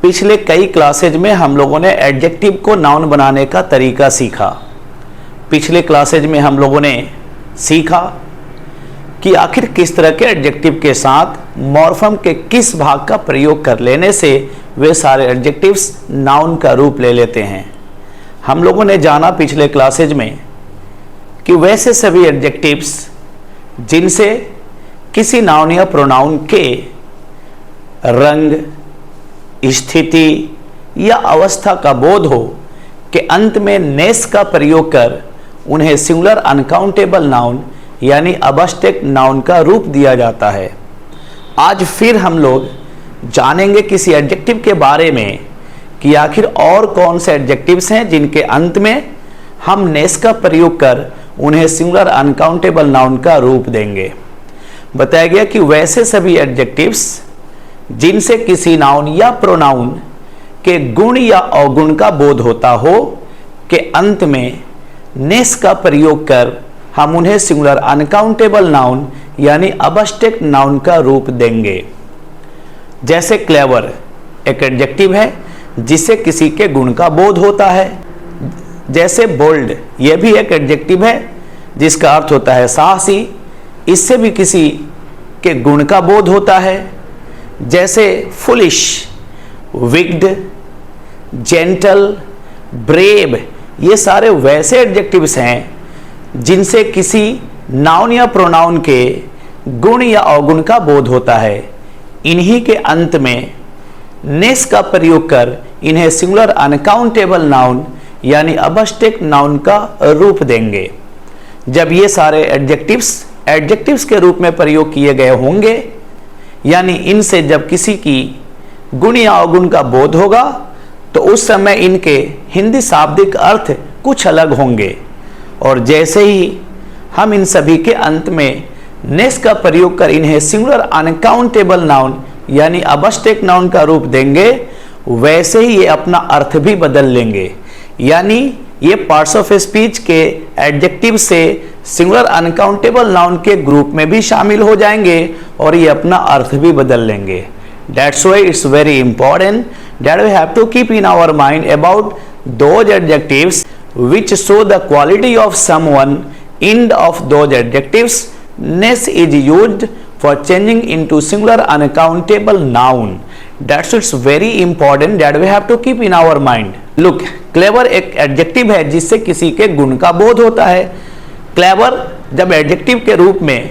पिछले कई क्लासेज में हम लोगों ने एडजेक्टिव को नाउन बनाने का तरीका सीखा। पिछले क्लासेज में हम लोगों ने सीखा कि आखिर किस तरह के एडजेक्टिव के साथ मॉर्फम के किस भाग का प्रयोग कर लेने से वे सारे एडजेक्टिव्स नाउन का रूप ले लेते हैं। हम लोगों ने जाना पिछले क्लासेज में कि वैसे सभी एडजेक्टिव्स जिनसे किसी नाउन या प्रोनाउन के रंग, स्थिति या अवस्था का बोध हो के अंत में नेस का प्रयोग कर उन्हें सिंगुलर अनकाउंटेबल नाउन यानी अबस्टेक नाउन का रूप दिया जाता है। आज फिर हम लोग जानेंगे किसी एडजेक्टिव के बारे में कि आखिर और कौन से एडजेक्टिव्स हैं जिनके अंत में हम नेस का प्रयोग कर उन्हें सिंगुलर अनकाउंटेबल नाउन का रूप देंगे। बताया गया कि वैसे सभी एडजेक्टिव्स जिनसे किसी नाउन या प्रोनाउन के गुण या अवगुण का बोध होता हो के अंत में नेस का प्रयोग कर हम उन्हें सिंगुलर अनकाउंटेबल नाउन यानी अबस्टेक नाउन का रूप देंगे। जैसे क्लेवर एक एडजेक्टिव है जिससे किसी के गुण का बोध होता है। जैसे बोल्ड यह भी एक एडजेक्टिव है जिसका अर्थ होता है साहसी, इससे भी किसी के गुण का बोध होता है। जैसे फुलिश, विक्ड, जेंटल, ब्रेव ये सारे वैसे एडजेक्टिव्स हैं जिनसे किसी नाउन या प्रोनाउन के गुण या अवगुण का बोध होता है। इन्हीं के अंत में नेस का प्रयोग कर इन्हें सिंगुलर अनकाउंटेबल नाउन यानी अबस्टेक नाउन का रूप देंगे। जब ये सारे एडजेक्टिव्स के रूप में प्रयोग किए गए होंगे यानी इनसे जब किसी की गुण या अवगुण का बोध होगा तो उस समय इनके हिंदी शाब्दिक अर्थ कुछ अलग होंगे। और जैसे ही हम इन सभी के अंत में नेस का प्रयोग कर इन्हें सिंगुलर अनकाउंटेबल नाउन यानी अबस्टेक नाउन का रूप देंगे, वैसे ही ये अपना अर्थ भी बदल लेंगे। यानी ये पार्ट्स ऑफ स्पीच के एडजेक्टिव से सिंगुलर अनकाउंटेबल नाउन के ग्रुप में भी शामिल हो जाएंगे और ये अपना अर्थ भी बदल लेंगे। That's why it's very important that we have to keep in our mind about those adjectives which show the quality of someone. End of those adjectives, ness is used for changing into singular uncountable noun. That's it's very important that we have to keep in our mind. Look, clever एक adjective है जिससे किसी के गुण का बोध होता है। क्लेवर जब एडजेक्टिव के रूप में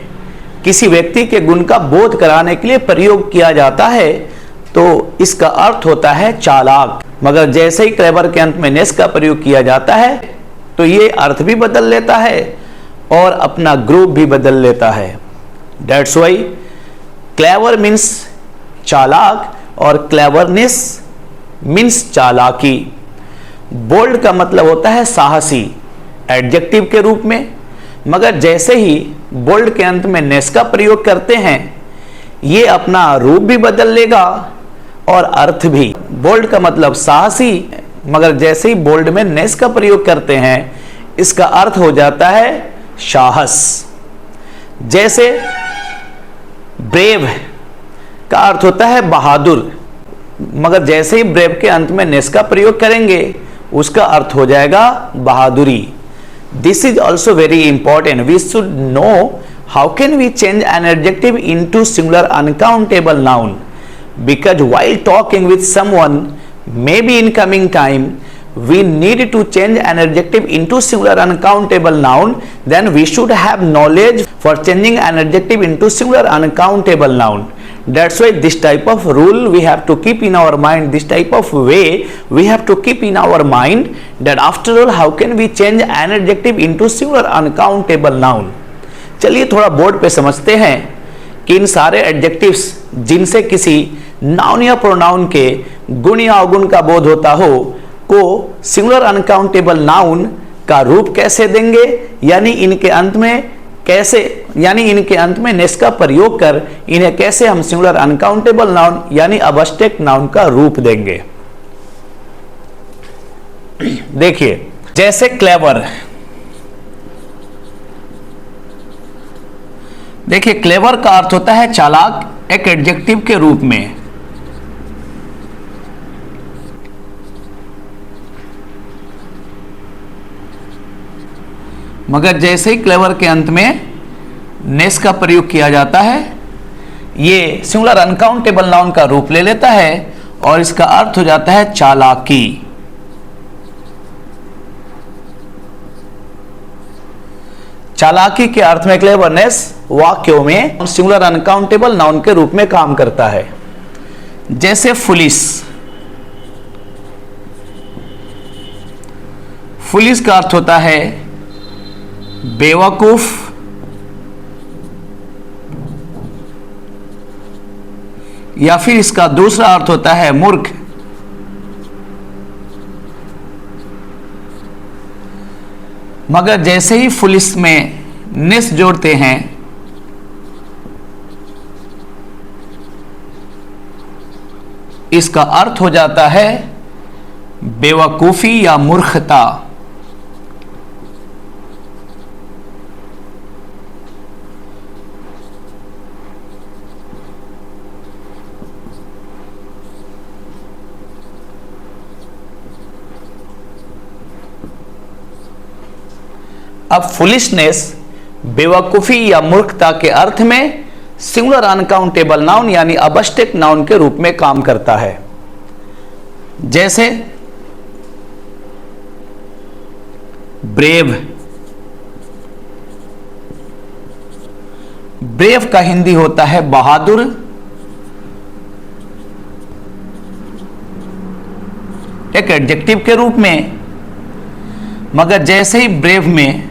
किसी व्यक्ति के गुण का बोध कराने के लिए प्रयोग किया जाता है तो इसका अर्थ होता है चालाक। मगर जैसे ही क्लेवर के अंत में नेस का प्रयोग किया जाता है तो ये अर्थ भी बदल लेता है और अपना ग्रुप भी बदल लेता है। That's why क्लेवर मीन्स चालाक और क्लेवरनेस मीन्स चालाकी। बोल्ड का मतलब होता है साहसी एडजेक्टिव के रूप में, मगर जैसे ही बोल्ड के अंत में नेस का प्रयोग करते हैं ये अपना रूप भी बदल लेगा और अर्थ भी। बोल्ड का मतलब साहसी, मगर जैसे ही बोल्ड में नेस का प्रयोग करते हैं इसका अर्थ हो जाता है साहस। जैसे ब्रेव का अर्थ होता है बहादुर, मगर जैसे ही ब्रेव के अंत में नेस का प्रयोग करेंगे उसका अर्थ हो जाएगा बहादुरी। This is also very important. We should know how can we change an adjective into singular uncountable noun, because while talking with someone maybe in coming time we need to change an adjective into singular uncountable noun, then we should have knowledge for changing an adjective into singular uncountable noun. That's why this type of rule we have to keep in our mind, this type of way we have to keep in our mind, that after all how can we change an adjective into singular uncountable noun. चलिए थोड़ा board पे समझते हैं कि इन सारे adjectives जिनसे किसी noun या प्रोनाउन के गुण या अवगुण का बोध होता हो को सिंगुलर अनकाउंटेबल नाउन का रूप कैसे देंगे, यानी इनके अंत में नेस का प्रयोग कर इन्हें कैसे हम सिंगुलर अनकाउंटेबल नाउन यानी अबस्टेक नाउन का रूप देंगे। देखिए जैसे क्लेवर, देखिए क्लेवर का अर्थ होता है चालाक एक एडजेक्टिव के रूप में। मगर जैसे ही क्लेवर के अंत में नेस का प्रयोग किया जाता है, ये सिंगुलर अनकाउंटेबल नाउन का रूप ले लेता है और इसका अर्थ हो जाता है चालाकी। चालाकी के अर्थ में क्लेवरनेस वाक्यों में सिंगुलर अनकाउंटेबल नाउन के रूप में काम करता है। जैसे फुलिश, फुलिश का अर्थ होता है बेवकूफ, या फिर इसका दूसरा अर्थ होता है मूर्ख। मगर जैसे ही फुलिश में नेस जोड़ते हैं, इसका अर्थ हो जाता है बेवकूफी या मूर्खता। अब फुलिशनेस बेवकूफी या मूर्खता के अर्थ में सिंगुलर अनकाउंटेबल नाउन यानी अबस्टेक नाउन के रूप में काम करता है। जैसे ब्रेव, ब्रेव का हिंदी होता है बहादुर, एक एडजेक्टिव के रूप में। मगर जैसे ही ब्रेव में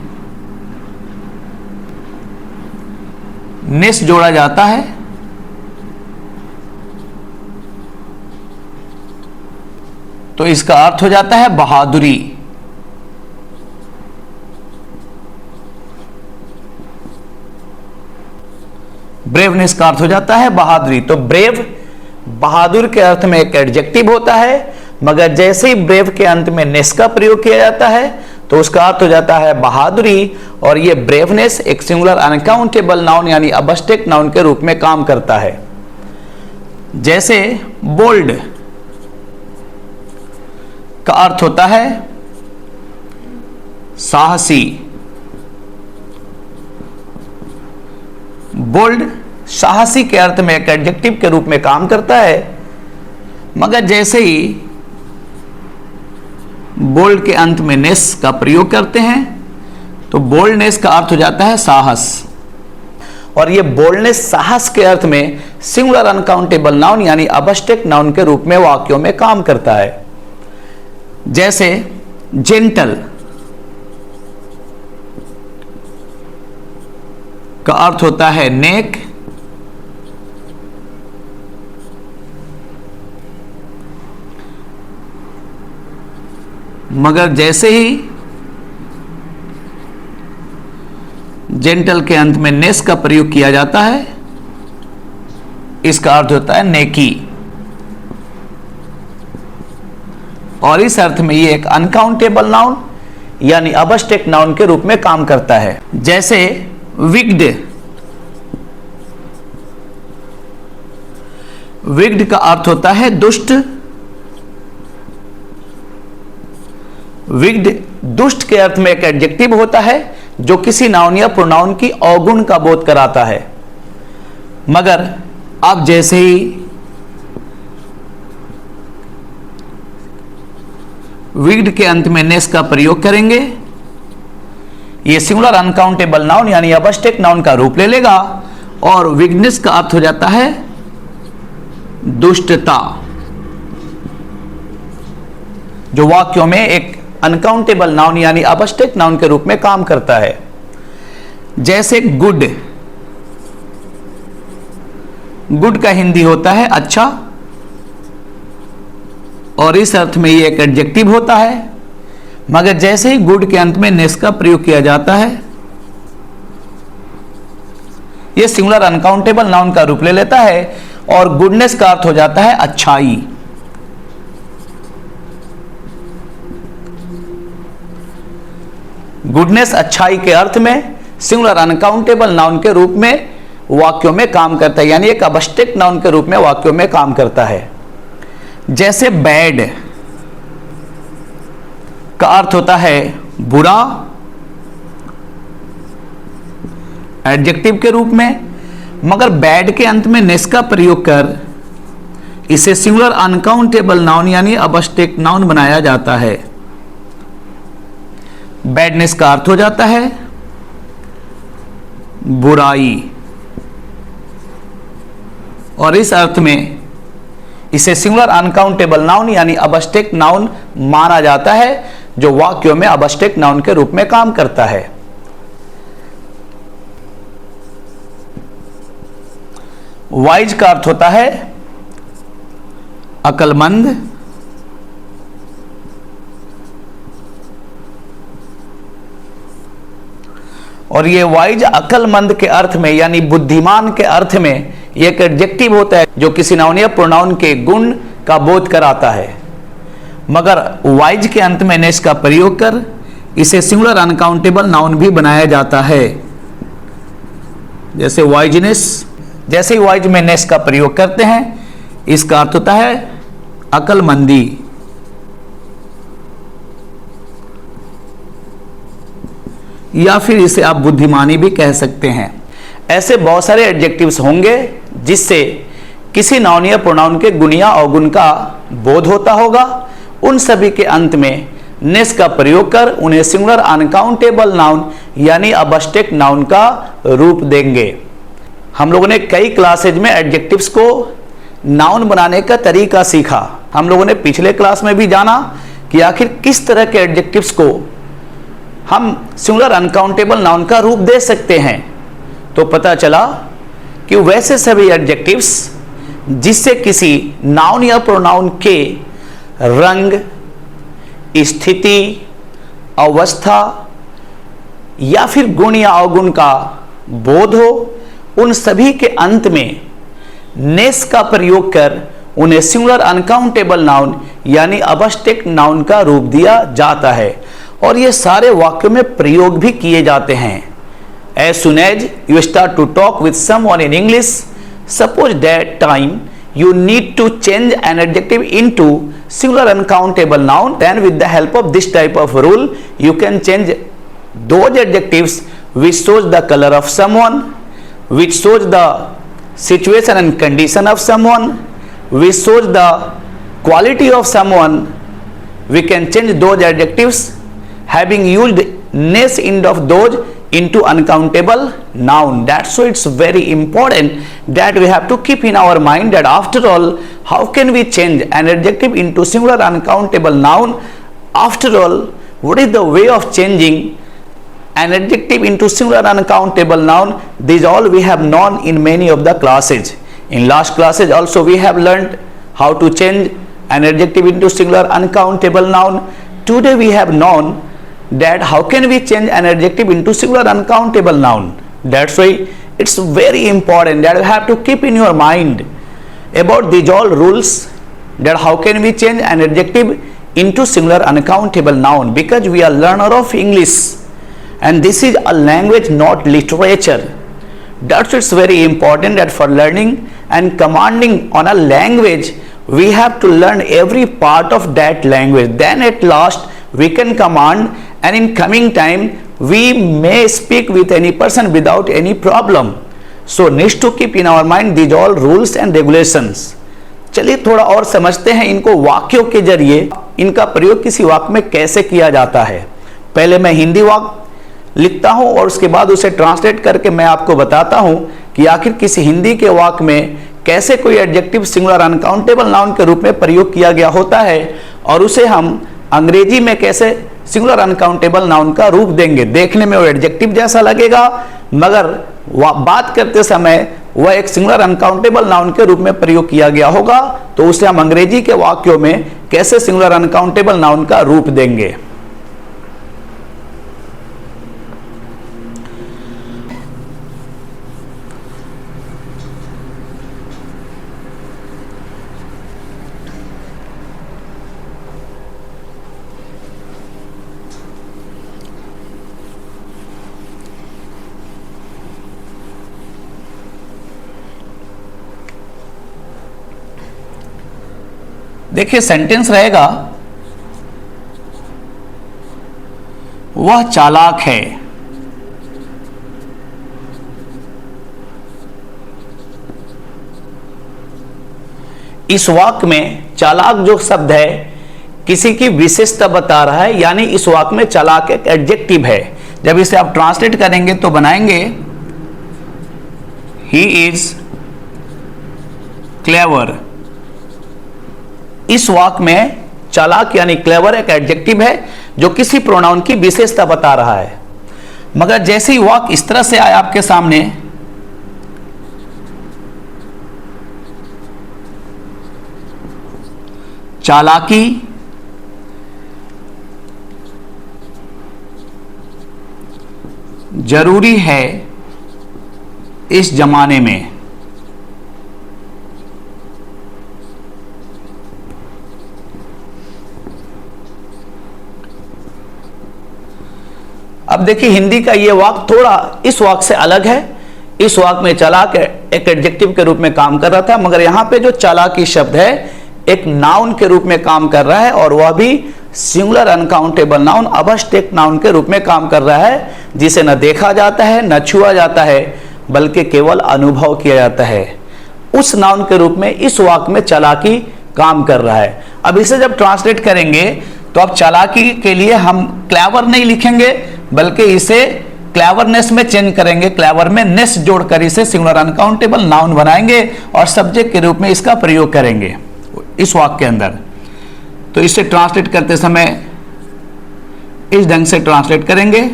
नेस जोड़ा जाता है, तो इसका अर्थ हो जाता है बहादुरी। ब्रेवनेस का अर्थ हो जाता है बहादुरी। तो ब्रेव बहादुर के अर्थ में एक एडजेक्टिव होता है, मगर जैसे ही ब्रेव के अंत में नेस का प्रयोग किया जाता है तो उसका अर्थ हो जाता है बहादुरी। और ये ब्रेवनेस एक सिंगुलर अनकाउंटेबल नाउन यानी अबस्टेक नाउन के रूप में काम करता है। जैसे बोल्ड का अर्थ होता है साहसी। बोल्ड साहसी के अर्थ में एक एडजेक्टिव के रूप में काम करता है, मगर जैसे ही बोल्ड के अंत में नेस का प्रयोग करते हैं तो बोल्डनेस का अर्थ हो जाता है साहस। और ये बोल्डनेस साहस के अर्थ में सिंगुलर अनकाउंटेबल नाउन यानी अबस्टेक नाउन के रूप में वाक्यों में काम करता है। जैसे जेंटल का अर्थ होता है नेक, मगर जैसे ही जेंटल के अंत में नेस का प्रयोग किया जाता है, इसका अर्थ होता है नेकी। और इस अर्थ में ये एक अनकाउंटेबल नाउन यानी अबस्टेक नाउन के रूप में काम करता है। जैसे विग्ड, विग्ड का अर्थ होता है दुष्ट। विग्ड दुष्ट के अर्थ में एक एडजेक्टिव होता है जो किसी नाउन या प्रोनाउन की अवगुण का बोध कराता है। मगर आप जैसे ही विग्ड के अंत में नेस का प्रयोग करेंगे, यह सिंगुलर अनकाउंटेबल नाउन यानी अबस्टेक नाउन का रूप ले लेगा और विग्डनेस का अर्थ हो जाता है दुष्टता, जो वाक्यों में एक अनकाउंटेबल नाउन यानी अबस्टेक नाउन के रूप में काम करता है। जैसे गुड, गुड का हिंदी होता है अच्छा, और इस अर्थ में ये एक एडजेक्टिव होता है, मगर जैसे ही गुड के अंत में नेस का प्रयोग किया जाता है, यह सिंगुलर अनकाउंटेबल नाउन का रूप ले लेता है और गुडनेस का अर्थ हो जाता है अच्छाई। गुडनेस अच्छाई के अर्थ में सिंगुलर अनकाउंटेबल नाउन के रूप में वाक्यों में काम करता है, यानी एक अबस्टेक नाउन के रूप में वाक्यों में काम करता है। जैसे बैड का अर्थ होता है बुरा, एडजेक्टिव के रूप में, मगर बैड के अंत में नेस का प्रयोग कर इसे सिंगुलर अनकाउंटेबल नाउन यानी अबस्टेक नाउन बनाया जाता है। बैडनेस का अर्थ हो जाता है बुराई, और इस अर्थ में इसे सिंगुलर अनकाउंटेबल नाउन यानी अबस्टेक नाउन माना जाता है, जो वाक्यों में अबस्टेक नाउन के रूप में काम करता है। वाइज का अर्थ होता है अक्लमंद, और ये वाइज अक्लमंद के अर्थ में यानी बुद्धिमान के अर्थ में एक एडजेक्टिव होता है जो किसी नाउन या प्रोनाउन के गुण का बोध कराता है, मगर वाइज के अंत में नेस का प्रयोग कर इसे सिंगुलर अनकाउंटेबल नाउन भी बनाया जाता है। जैसे वाइजनेस, जैसे ही वाइज में नेस का प्रयोग करते हैं इसका अर्थ होता है अक्लमंदी। या फिर इसे आप बुद्धिमानी भी कह सकते हैं। ऐसे बहुत सारे एडजेक्टिव्स होंगे जिससे किसी नाउन या प्रोनाउन के गुण या अवगुण का बोध होता होगा। उन सभी के अंत में नेस का प्रयोग कर उन्हें सिंगुलर अनकाउंटेबल नाउन यानी अबस्टेक नाउन का रूप देंगे। हम लोगों ने कई क्लासेज में एडजेक्टिव्स को नाउन बनाने का तरीका सीखा। हम लोगों ने पिछले क्लास में भी जाना कि आखिर किस तरह के एडजेक्टिव्स को हम सिंगुलर अनकाउंटेबल नाउन का रूप दे सकते हैं। तो पता चला कि वैसे सभी एडजेक्टिव्स जिससे किसी नाउन या प्रोनाउन के रंग, स्थिति, अवस्था या फिर गुण या अवगुण का बोध हो, उन सभी के अंत में नेस का प्रयोग कर उन्हें सिंगुलर अनकाउंटेबल नाउन यानी अबस्टेक नाउन का रूप दिया जाता है, और ये सारे वाक्यों में प्रयोग भी किए जाते हैं। As soon as you start to talk with someone in English, suppose that time you need to change an adjective into singular uncountable noun, then with the help of this type of rule, you can change those adjectives which shows the color of someone, which shows the situation and condition of someone, which shows the quality of someone. We can change those adjectives having used ness end of those into uncountable noun. That's why it's very important that we have to keep in our mind that after all, how can we change an adjective into singular uncountable noun? After all, what is the way of changing an adjective into singular uncountable noun? These all we have known in many of the classes. In last classes also we have learned how to change an adjective into singular uncountable noun. Today we have known that how can we change an adjective into singular uncountable noun. That's why it's very important that you have to keep in your mind about these all rules, that how can we change an adjective into singular uncountable noun, because we are learner of English and this is a language, not literature. That's why it's very important that for learning and commanding on a language we have to learn every part of that language, then at last we can command, and in coming time we may speak with any person without any problem. So needs to keep in our mind these all rules and regulations. चलिए थोड़ा और समझते हैं इनको वाक्यों के जरिए इनका प्रयोग किसी वाक्य में कैसे किया जाता है। पहले मैं हिंदी वाक्य लिखता हूं और उसके बाद उसे ट्रांसलेट करके मैं आपको बताता हूं कि आखिर किसी हिंदी के वाक्य में कैसे कोई एडजेक्टिव सिंगुलर अनकाउंटेबल नाउन के रूप में प्रयोग किया गया होता है, और उसे हम अंग्रेजी में कैसे सिंगुलर अनकाउंटेबल नाउन का रूप देंगे। देखने में वो एडजेक्टिव जैसा लगेगा, मगर बात करते समय वह एक सिंगुलर अनकाउंटेबल नाउन के रूप में प्रयोग किया गया होगा। तो उसे हम अंग्रेजी के वाक्यों में कैसे सिंगुलर अनकाउंटेबल नाउन का रूप देंगे। देखिए सेंटेंस रहेगा, वह चालाक है। इस वाक्य में चालाक जो शब्द है किसी की विशेषता बता रहा है, यानी इस वाक्य में चालाक एक एडजेक्टिव है। जब इसे आप ट्रांसलेट करेंगे तो बनाएंगे ही इज क्लेवर। इस वाक्य में चालाक यानी क्लेवर एक एडजेक्टिव है जो किसी प्रोनाउन की विशेषता बता रहा है। मगर जैसे ही वाक्य इस तरह से आया आपके सामने, चालाकी जरूरी है इस जमाने में, अब देखिए हिंदी का ये वाक्य थोड़ा इस वाक्य से अलग है। इस वाक्य में चालाक एक एडजेक्टिव के रूप में काम कर रहा था, मगर यहां पे जो चालाकी शब्द है एक नाउन के रूप में काम कर रहा है, और वह भी singular uncountable noun, abstract noun के रूप में काम कर रहा है, जिसे न देखा जाता है न छुआ जाता है बल्कि केवल अनुभव किया जाता है। उस नाउन के रूप में इस वाक्य में चालाकी काम कर रहा है। अब इसे जब ट्रांसलेट करेंगे तो अब चालाकी के लिए हम क्लेवर नहीं लिखेंगे बल्कि इसे क्लेवरनेस में चेंज करेंगे। क्लेवर में नेस जोड़कर इसे सिंगुलर अनकाउंटेबल नाउन बनाएंगे और सब्जेक्ट के रूप में इसका प्रयोग करेंगे इस वाक्य के अंदर। तो इसे ट्रांसलेट करते समय इस ढंग से ट्रांसलेट करेंगे।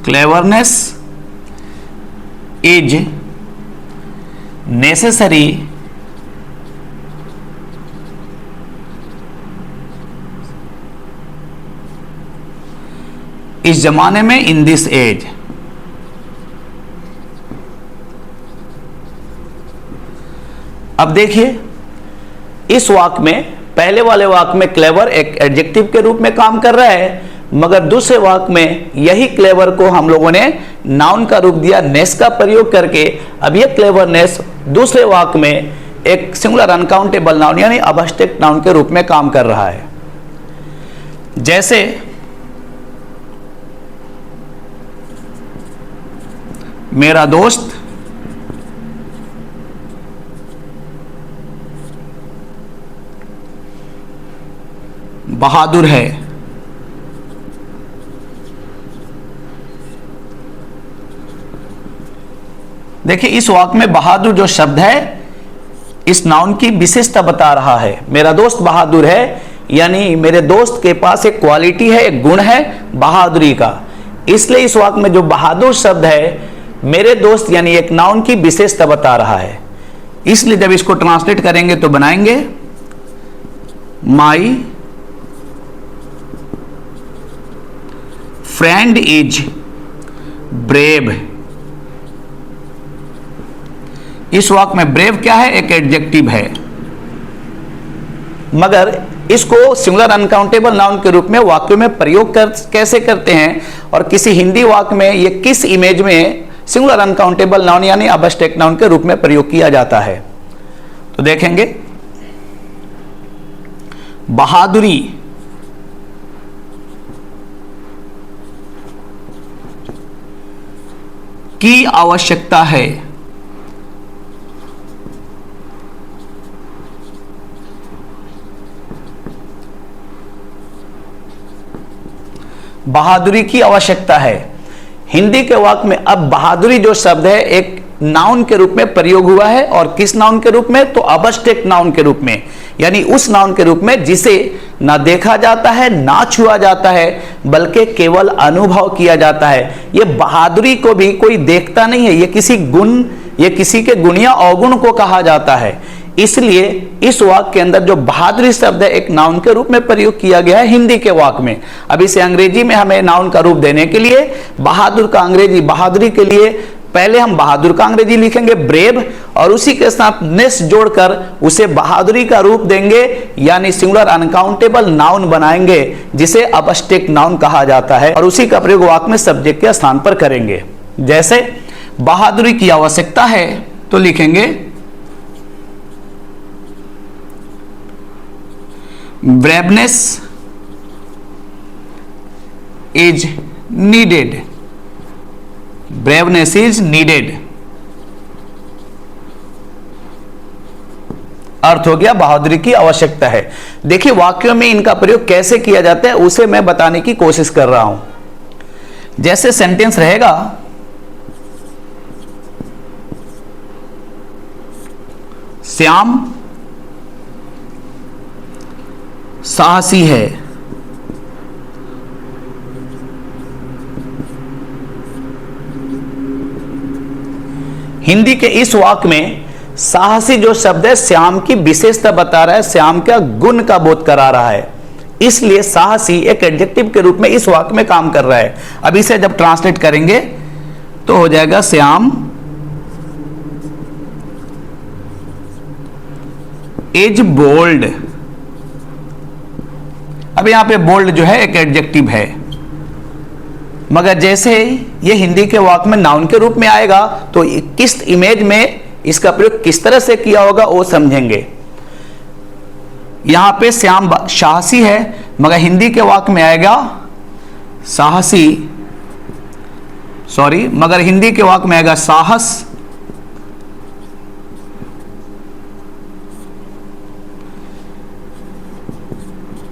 क्लेवरनेस इज नेसेसरी इस जमाने में, इन दिस एज। अब देखिए इस वाक्य में, पहले वाले वाक्य में क्लेवर एक एडजेक्टिव के रूप में काम कर रहा है, मगर दूसरे वाक्य में यही क्लेवर को हम लोगों ने नाउन का रूप दिया, नेस का प्रयोग करके। अब यह क्लेवरनेस दूसरे वाक्य में एक सिंगुलर अनकाउंटेबल नाउन यानी अबस्टेक नाउन के रूप में काम कर रहा है। जैसे मेरा दोस्त बहादुर है। देखिए इस वाक्य में बहादुर जो शब्द है इस नाउन की विशेषता बता रहा है। मेरा दोस्त बहादुर है यानी मेरे दोस्त के पास एक क्वालिटी है, एक गुण है बहादुरी का। इसलिए इस वाक्य में जो बहादुर शब्द है मेरे दोस्त यानी एक नाउन की विशेषता बता रहा है। इसलिए जब इसको ट्रांसलेट करेंगे तो बनाएंगे माई फ्रेंड इज ब्रेव। इस वाक्य में ब्रेव क्या है? एक एडजेक्टिव है, मगर इसको सिंगुलर अनकाउंटेबल नाउन के रूप में वाक्यों में प्रयोग कैसे करते हैं और किसी हिंदी वाक्य में ये किस इमेज में सिंगुलर अनकाउंटेबल नाउन यानी अबस्टेक नाउन के रूप में प्रयोग किया जाता है, तो देखेंगे। बहादुरी की आवश्यकता है। बहादुरी की आवश्यकता है। हिंदी के वाक्य में अब बहादुरी जो शब्द है एक नाउन के रूप में प्रयोग हुआ है, और किस नाउन के रूप में? तो अबस्टेक नाउन के रूप में, यानी उस नाउन के रूप में जिसे ना देखा जाता है ना छुआ जाता है बल्कि केवल अनुभव किया जाता है। ये बहादुरी को भी कोई देखता नहीं है, ये किसी गुण, ये किसी के गुण या अवगुण को कहा जाता है। इसलिए इस वाक्य के अंदर जो बहादुरी शब्द है एक नाउन के रूप में प्रयोग किया गया है हिंदी के वाक्य में। अब इसे अंग्रेजी में हमें नाउन का रूप देने के लिए बहादुर का अंग्रेजी, बहादुरी के लिए पहले हम बहादुर का अंग्रेजी लिखेंगे ब्रेव, और उसी के साथ नेस जोड़कर उसे बहादुरी का रूप देंगे, यानी सिंगुलर अनकाउंटेबल नाउन बनाएंगे जिसे अबस्टेक नाउन कहा जाता है, और उसी का प्रयोग वाक्य में सब्जेक्ट के स्थान पर करेंगे। जैसे बहादुरी की आवश्यकता है तो लिखेंगे braveness is needed, braveness is needed, अर्थ हो गया बहादुरी की आवश्यकता है। देखिए वाक्यों में इनका प्रयोग कैसे किया जाता है उसे मैं बताने की कोशिश कर रहा हूं। जैसे सेंटेंस रहेगा, श्याम साहसी है, हिंदी के इस वाक्य में साहसी जो शब्द है श्याम की विशेषता बता रहा है, श्याम का गुण का बोध करा रहा है, इसलिए साहसी एक एडजेक्टिव के रूप में इस वाक्य में काम कर रहा है। अब इसे जब ट्रांसलेट करेंगे तो हो जाएगा श्याम इज बोल्ड। अब यहां पे बोल्ड जो है एक एडजेक्टिव है, मगर जैसे ये हिंदी के वाक्य में नाउन के रूप में आएगा तो किस इमेज में इसका प्रयोग किस तरह से किया होगा वो समझेंगे। यहां पे श्याम साहसी है, मगर हिंदी के वाक्य में आएगा साहसी, मगर हिंदी के वाक्य में आएगा साहस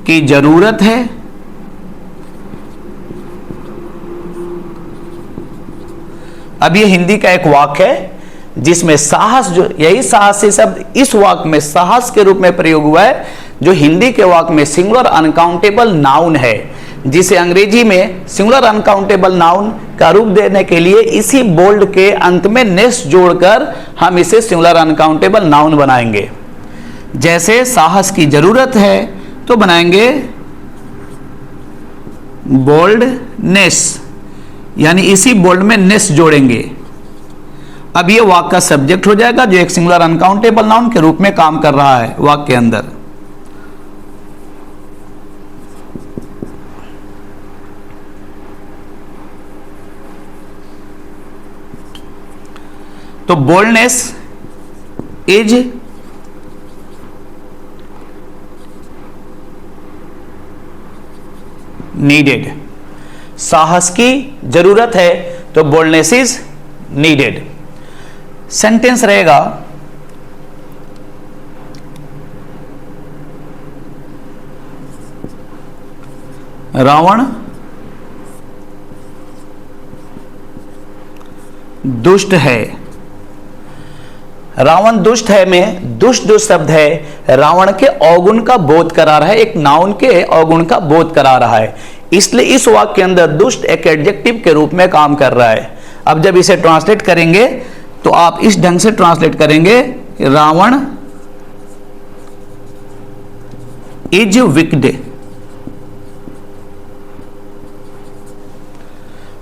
की जरूरत है, अब ये हिंदी का एक वाक्य है जिसमें साहस, जो यही साहसी शब्द इस वाक्य में साहस के रूप में प्रयोग हुआ है, जो हिंदी के वाक्य में सिंगुलर अनकाउंटेबल नाउन है, जिसे अंग्रेजी में सिंगुलर अनकाउंटेबल नाउन का रूप देने के लिए इसी बोल्ड के अंत में नेस जोड़कर हम इसे सिंगुलर अनकाउंटेबल नाउन बनाएंगे। जैसे साहस की जरूरत है तो बनाएंगे बोल्डनेस, यानी इसी बोल्ड में नेस जोड़ेंगे। अब ये वाक्य का सब्जेक्ट हो जाएगा जो एक सिंगुलर अनकाउंटेबल नाउन के रूप में काम कर रहा है वाक्य के अंदर। तो बोल्डनेस इज नीडेड, साहस की जरूरत है तो बोल्डनेस इज नीडेड। सेंटेंस रहेगा, रावण दुष्ट है। रावण दुष्ट है में दुष्ट जो शब्द है रावण के अवगुण का बोध करा रहा है, एक नाउन के अवगुण का बोध करा रहा है, इसलिए इस वाक्य के अंदर दुष्ट एक एडजेक्टिव के रूप में काम कर रहा है। अब जब इसे ट्रांसलेट करेंगे तो आप इस ढंग से ट्रांसलेट करेंगे, रावण इज विक्ड।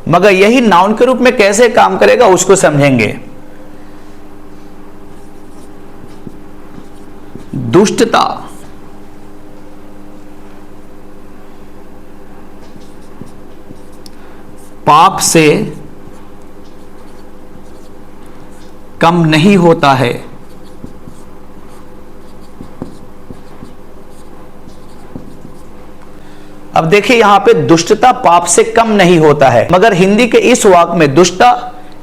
मगर यही नाउन के रूप में कैसे काम करेगा उसको समझेंगे। दुष्टता पाप से कम नहीं होता है। अब देखिए यहां पे दुष्टता पाप से कम नहीं होता है, मगर हिंदी के इस वाक्य में दुष्टता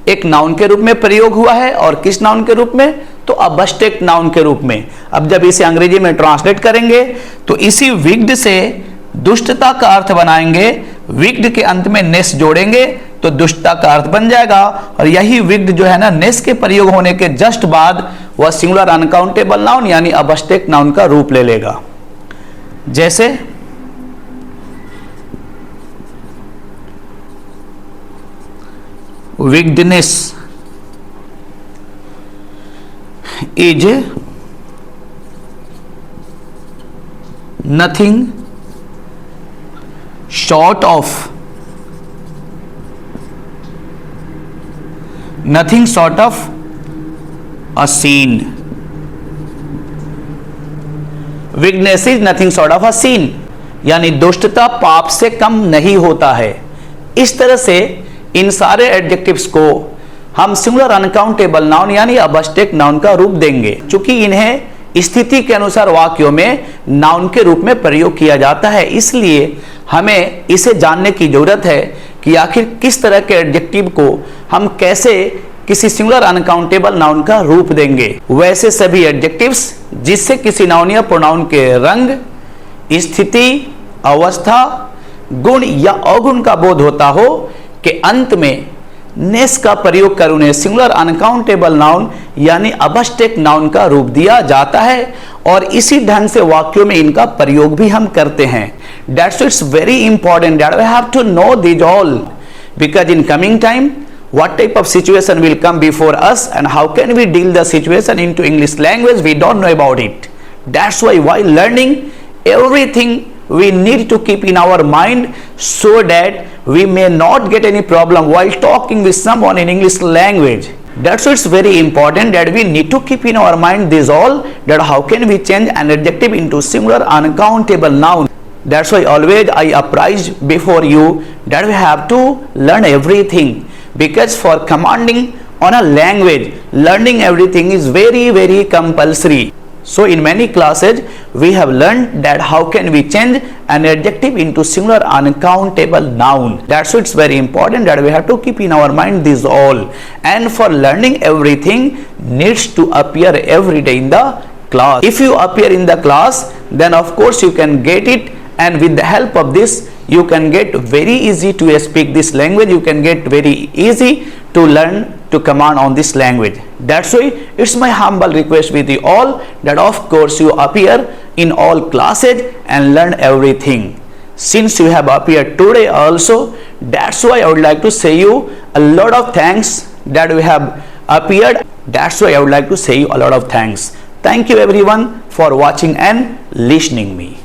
एक नाउन के रूप में प्रयोग हुआ है, और किस नाउन के रूप में, तो अबस्टेक नाउन के रूप में। अब जब इसे अंग्रेजी में ट्रांसलेट करेंगे तो इसी विक्ड से दुष्टता का अर्थ बनाएंगे, विक्ड के अंत में नेस जोड़ेंगे तो दुष्टता का अर्थ बन जाएगा। और यही विक्ड जो है ना, नेस के प्रयोग होने के जस्ट बाद वह सिंगुलर अनकाउंटेबल नाउन यानी अबस्टेक नाउन का रूप ले लेगा। जैसे wickedness is nothing short of a sin. Wickedness is nothing short of a sin, यानी दुष्टता पाप से कम नहीं होता है। इस तरह से इन सारे एडजेक्टिव्स को हम सिंगुलर अनकाउंटेबल नाउन यानी अबस्टेक नाउन का रूप देंगे। चूंकि इन्हें स्थिति के अनुसार वाक्यों में नाउन के रूप में प्रयोग किया जाता है। इसलिए हमें इसे जानने की जरूरत है कि आखिर किस तरह के एडजेक्टिव को हम कैसे किसी सिंगुलर अनकाउंटेबल नाउन का रूप देंगे। वैसे सभी एडजेक्टिव्स जिससे किसी नाउन या प्रोनाउन के रंग, स्थिति, अवस्था, गुण या अवगुण का बोध होता हो के अंत में नेस का प्रयोग कर उन्हें सिंगुलर अनकाउंटेबल नाउन यानी अबस्टेक नाउन का रूप दिया जाता है और इसी ढंग से वाक्यों में इनका प्रयोग भी हम करते हैं। That's it's very important that we have to know these all, because in coming time what type of situation will come before us and how can we deal the situation into English language, we don't know about it. That's why while learning everything we need to keep in our mind so that we may not get any problem while talking with someone in English language. That's why it's very important that we need to keep in our mind this all, that how can we change an adjective into singular uncountable noun. That's why always I apprise before you that we have to learn everything, because for commanding on a language, learning everything is very compulsory. So in many classes we have learned that how can we change an adjective into singular uncountable noun. That's why it's very important that we have to keep in our mind this all, and for learning everything needs to appear every day in the class. If you appear in the class, then of course you can get it, and with the help of this you can get very easy to speak this language, you can get very easy to learn to command on this language. That's why it's my humble request with you all that of course you appear in all classes and learn everything. Since you have appeared today also, that's why I would like to say you a lot of thanks that we have appeared. That's why I would like to say you a lot of thanks. Thank you everyone for watching and listening me.